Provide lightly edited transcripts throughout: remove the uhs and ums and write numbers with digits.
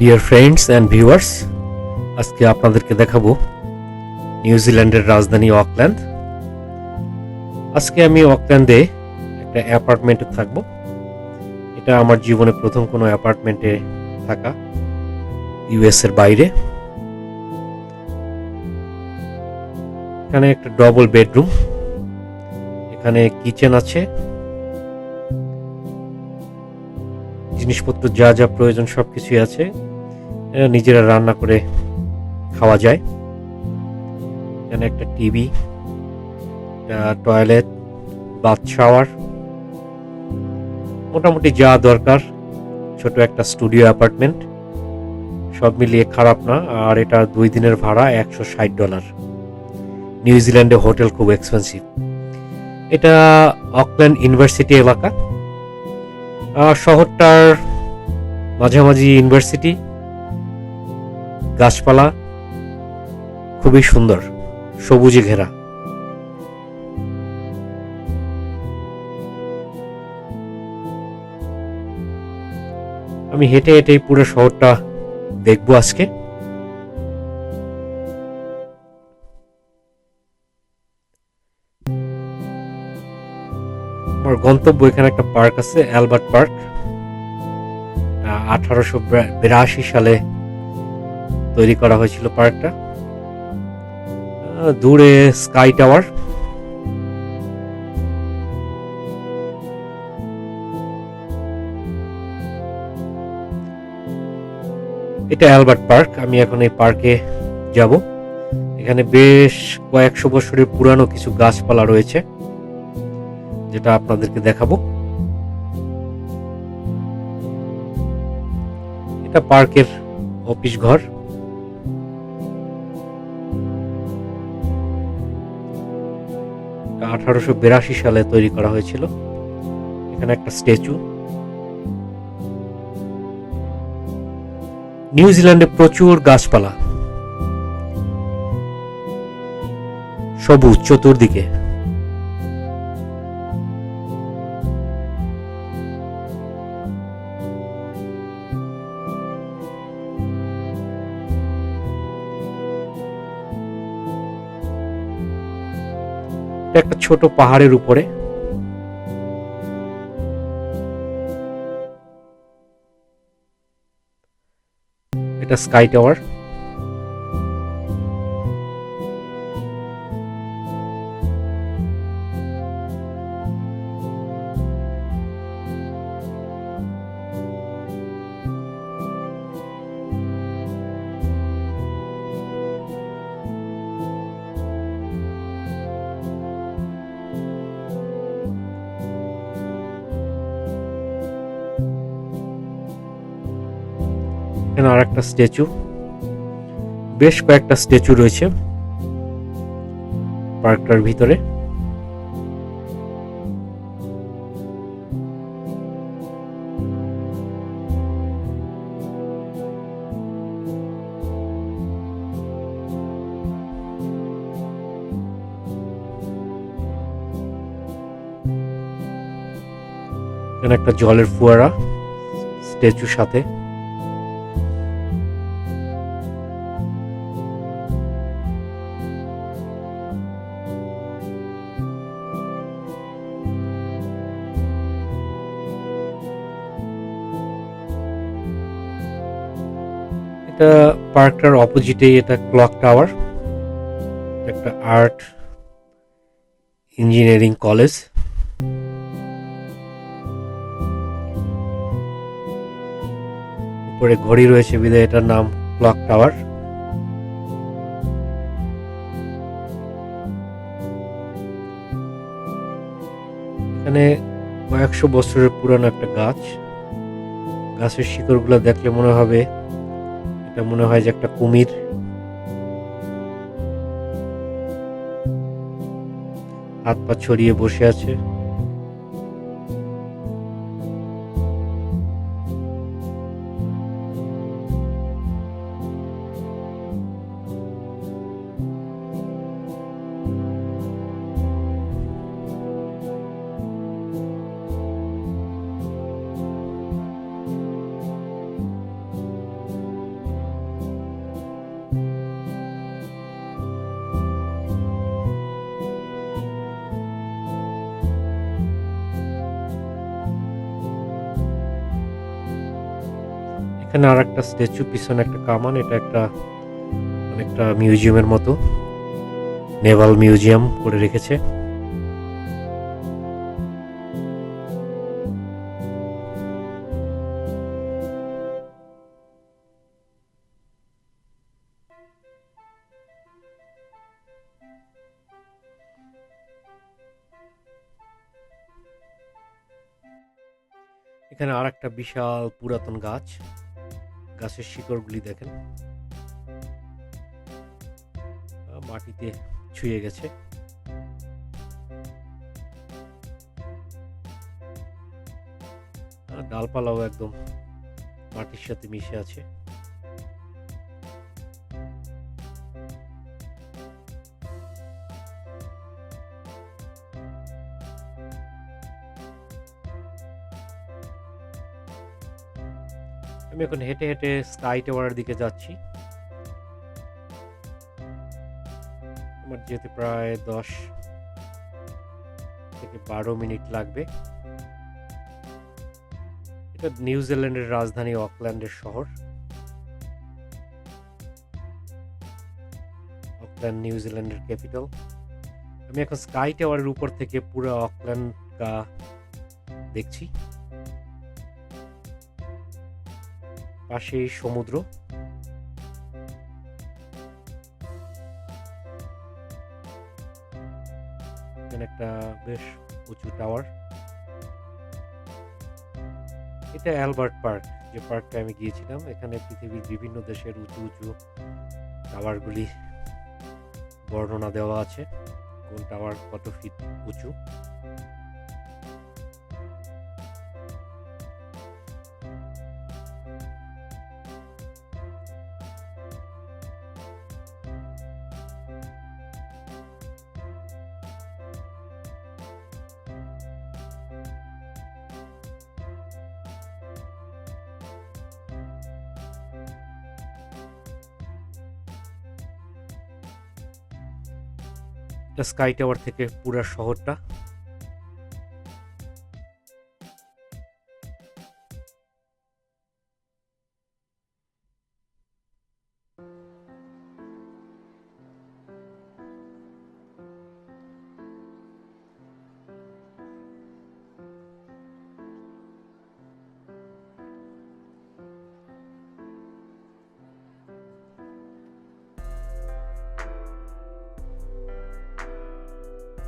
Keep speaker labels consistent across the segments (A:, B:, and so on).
A: Dear friends and viewers, আজকে আপনাদেরকে দেখাবো নিউজিল্যান্ডের রাজধানী অকল্যান্ড। আজকে আমি অকল্যান্ডে একটা অ্যাপার্টমেন্টে থাকবো। এটা আমার জীবনে প্রথম কোনো অ্যাপার্টমেন্টে থাকা ইউএস এর বাইরে। এখানে একটা ডবল বেডরুম, এখানে কিচেন আছে, জিনিসপত্র যা যা প্রয়োজন সবকিছুই আছে। নিজেরা রান্না করে খাওয়া যায়। এখানে একটা টিভি, টয়লেট, বাথ শাওয়ার, মোটামুটি যা দরকার। ছোট একটা স্টুডিও অ্যাপার্টমেন্ট, সব মিলিয়ে খারাপ না। আর এটা 2 দিনের ভাড়া $160। নিউজিল্যান্ডে হোটেল খুব এক্সপেন্সিভ। এটা অকল্যান্ড ইউনিভার্সিটি এলাকা। শহরটার মাঝামাঝি ইউনিভার্সিটি, গাছপালা খুবই সুন্দর, সবুজে ঘেরা। আমি হেঁটে হেঁটে পুরো শহরটা দেখবো আজকে। আমার গন্তব্য, এখানে একটা পার্ক আছে, অ্যালবার্ট পার্ক। 1882 সালে তৈরি করা হয়েছিল পার্কটা। দূরে স্কাই টাওয়ার। এটা অ্যালবার্ট পার্ক। আমি এখন এই পার্কে যাব। এখানে বেশ কয়েকশো বছরের পুরানো কিছু গাছপালা রয়েছে, যেটা আপনাদেরকে দেখাবো। এটা পার্কের অফিস ঘর। এটা 1882 সালে তৈরি করা হয়েছিল। এখানে একটা স্ট্যাচু। নিউজিল্যান্ডে প্রচুর গাছপালা, সবুজ চতুর্দিকে। একটা ছোট পাহাড়ের উপরে। এটা স্কাই টাওয়ার। এখানে আর একটা স্ট্যাচু, বেশ কয়েকটা স্ট্যাচু রয়েছে পার্কটার ভিতরে। এখানে একটা জলের ফোয়ারা স্ট্যাচুর সাথে। এটা পার্কটার অপোজিটেই এটা ক্লক টাওয়ার, একটা আর্ট ইঞ্জিনিয়ারিং কলেজ। উপরে ঘড়ি রয়েছে বিধায় এটার নাম ক্লক টাওয়ার। এখানে কয়েকশো বছরের পুরানো একটা গাছ। গাছের শিকড়গুলো দেখলে মনে হবে, এটা মনে হয় যে একটা কুমির। হাত পা ছড়িয়ে বসে আছে। এখানে আর একটা স্ট্যাচু, পিছনে একটা কামান, এটা একটা অনেকটা মিউজিয়ামের মতো, নেভাল মিউজিয়াম করে রেখেছে। এখানে আর একটা বিশাল পুরাতন গাছ, গাছের শিকড়গুলি দেখেন মাটিতে ছুঁয়ে গেছে। ডালপালাও একদম মাটির সাথে মিশে আছে। আমি এখন হেঁটে হেঁটে স্কাই টাওয়ারের দিকে যাচ্ছি। আমার যেতে প্রায় 10 থেকে 12 মিনিট লাগবে। এটা নিউজিল্যান্ডের রাজধানী অকল্যান্ডের শহর। অকল্যান্ড নিউজিল্যান্ডের ক্যাপিটাল। আমি এখন স্কাই টাওয়ারের উপর থেকে পুরো অকল্যান্ডটা দেখছি। পাশেই সমুদ্র। এখানে একটা বেশ উঁচু টাওয়ার। এটা অ্যালবার্ট পার্ক, যে পার্কটা আমি গিয়েছিলাম। এখানে পৃথিবীর বিভিন্ন দেশের উঁচু উঁচু টাওয়ারগুলি বর্ণনা দেওয়া আছে, কোন টাওয়ার কত ফিট উঁচু। স্কাই টাওয়ার থেকে পুরো শহরটা।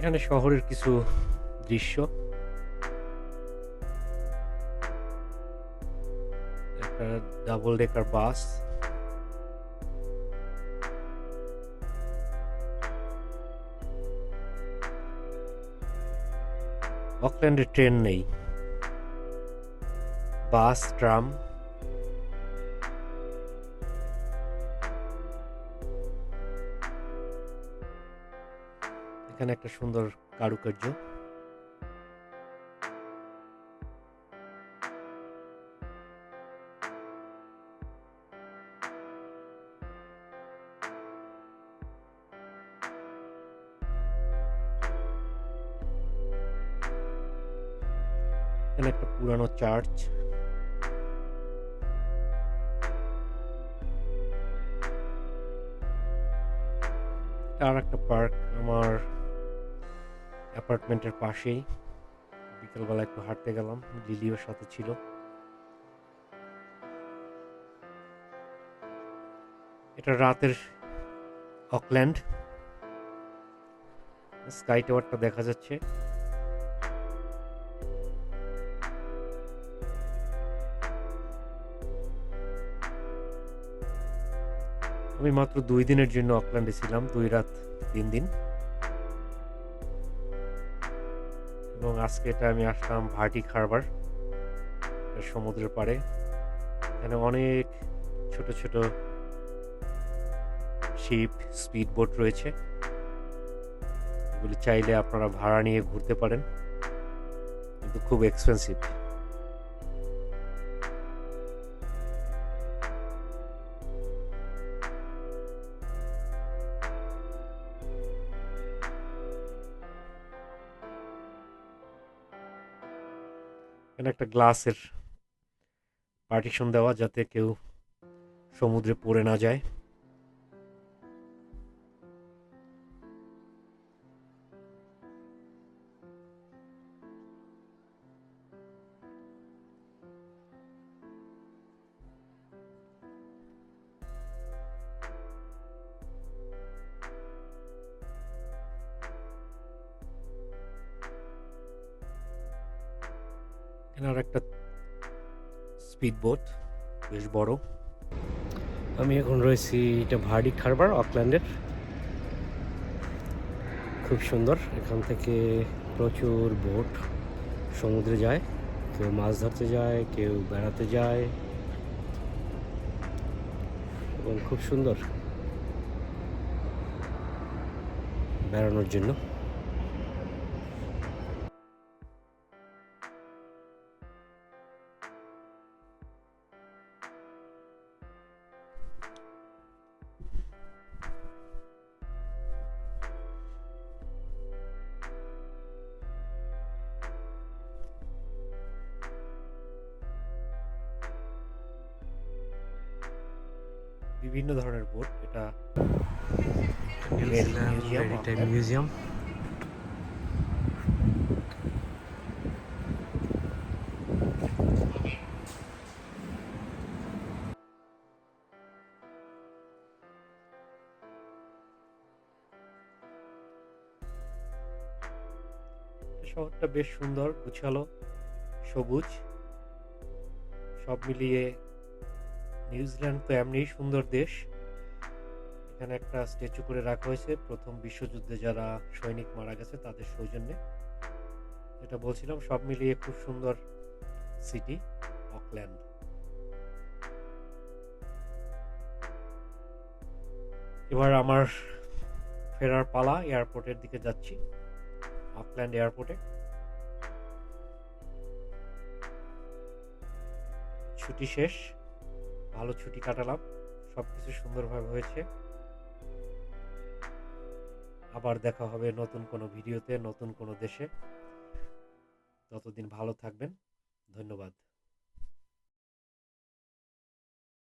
A: এখানে শহরের কিছু দৃশ্য, একটা ডাবল ডেকার বাস, অকল্যান্ডে ট্রেন নেই, বাস, ট্রাম। এখানে একটা সুন্দর কারুকার্য। এখানে একটা পুরানো চার্চ। আর একটা পার্ক আমার অ্যাপার্টমেন্টের পাশেই। বিকেলবেলা একটু হাঁটতে গেলাম, লিলিওর সাথে ছিল। এটা রাতের অকল্যান্ড। স্কাই টাওয়ারটা দেখা যাচ্ছে। আমি মাত্র 2 দিনের জন্য অকল্যান্ডে ছিলাম, 2 রাত 3 দিন। এবং আজকে এটা আমি আসলাম ভার্টিক হারবার, সমুদ্রের পাড়ে। এখানে অনেক ছোট ছোট শিপ, স্পিড বোট রয়েছে। এগুলি চাইলে আপনারা ভাড়া নিয়ে ঘুরতে পারেন, কিন্তু খুব এক্সপেন্সিভ। এখানে একটা গ্লাসের পার্টিশন দেওয়া যাতে কেউ সমুদ্রে পড়ে না যায়। এখানে আর একটা স্পিড বোট, বেশ বড়। আমি এখন রয়েছি এটা ভার্ডিক্ট হারবার, অকল্যান্ডের। খুব সুন্দর, এখান থেকে প্রচুর বোট সমুদ্রে যায়, কেউ মাছ ধরতে যায়, কেউ বেড়াতে যায়, এবং খুব সুন্দর বেড়ানোর জন্য। বিভিন্ন ধরনের বোট, এটা মিউজিয়াম। শহরটা বেশ সুন্দর, গুছালো, সবুজ, সব মিলিয়ে নিউজিল্যান্ড তো এমনিই সুন্দর দেশ। এখানে একটা স্ট্যাচু করে রাখা হয়েছে প্রথম বিশ্বযুদ্ধে যারা সৈনিক মারা গেছে তাদের সৌজন্যে। যেটা বলছিলাম, সব মিলিয়ে খুব সুন্দর সিটি অকল্যান্ড। এবার আমার ফেরার পালা, এয়ারপোর্টের দিকে যাচ্ছি, অকল্যান্ড এয়ারপোর্টে। ছুটি শেষ, ভালো ছুটি কাটালাম, সবকিছু সুন্দরভাবে হয়েছে। আবার দেখা হবে নতুন কোনো ভিডিওতে, নতুন কোনো দেশে। ততদিন ভালো থাকবেন, ধন্যবাদ।